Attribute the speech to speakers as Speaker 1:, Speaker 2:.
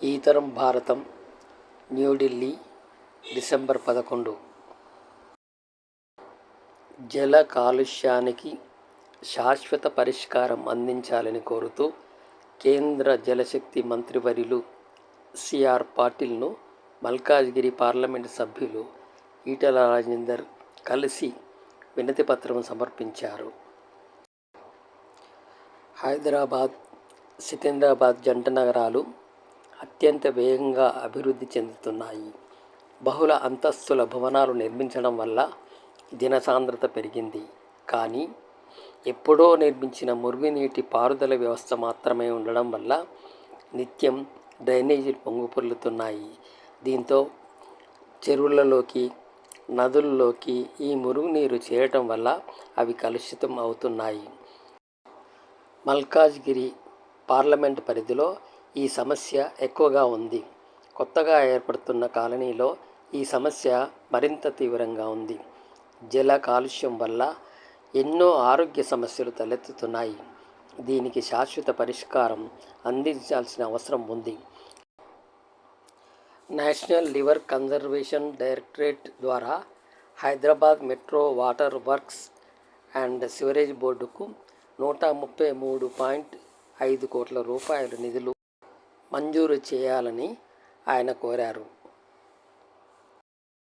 Speaker 1: ఈ తరం భారతం, న్యూఢిల్లీ, డిసెంబర్ 11. జల కాలుష్యానికి శాశ్వత పరిష్కారం అందించాలని కోరుతూ కేంద్ర జలశక్తి మంత్రివర్యులు సిఆర్ పాటిల్ను మల్కాజ్గిరి పార్లమెంటు సభ్యులు ఈటెల రాజేందర్ కలిసి వినతిపత్రం సమర్పించారు. హైదరాబాద్, సికింద్రాబాద్ జంట నగరాలు అత్యంత వేగంగా అభివృద్ధి చెందుతున్నాయి. బహుళ అంతస్తుల భవనాలు నిర్మించడం వల్ల జనసాంద్రత పెరిగింది. కానీ ఎప్పుడో నిర్మించిన మురుగునీటి పారుదల వ్యవస్థ మాత్రమే ఉండడం వల్ల నిత్యం డ్రైనేజీలు పొంగిపొర్లుతున్నాయి. దీంతో చెరువులలోకి, నదుల్లోకి ఈ మురుగునీరు చేరటం వల్ల అవి కలుషితం అవుతున్నాయి. మల్కాజ్గిరి పార్లమెంటు పరిధిలో ఈ సమస్య ఎక్కువగా ఉంది. కొత్తగా ఏర్పడుతున్న కాలనీలో ఈ సమస్య మరింత తీవ్రంగా ఉంది. జల కాలుష్యం వల్ల ఎన్నో ఆరోగ్య సమస్యలు తలెత్తుతున్నాయి. దీనికి శాశ్వత పరిష్కారం అందించాల్సిన అవసరం ఉంది. నేషనల్ రివర్ కన్జర్వేషన్ డైరెక్టరేట్ ద్వారా Hyderabad metro water works and sewerage బోర్డుకు 133.5 కోట్ల రూపాయల నిధులు మంజూరు చేయాలని ఆయన కోరారు.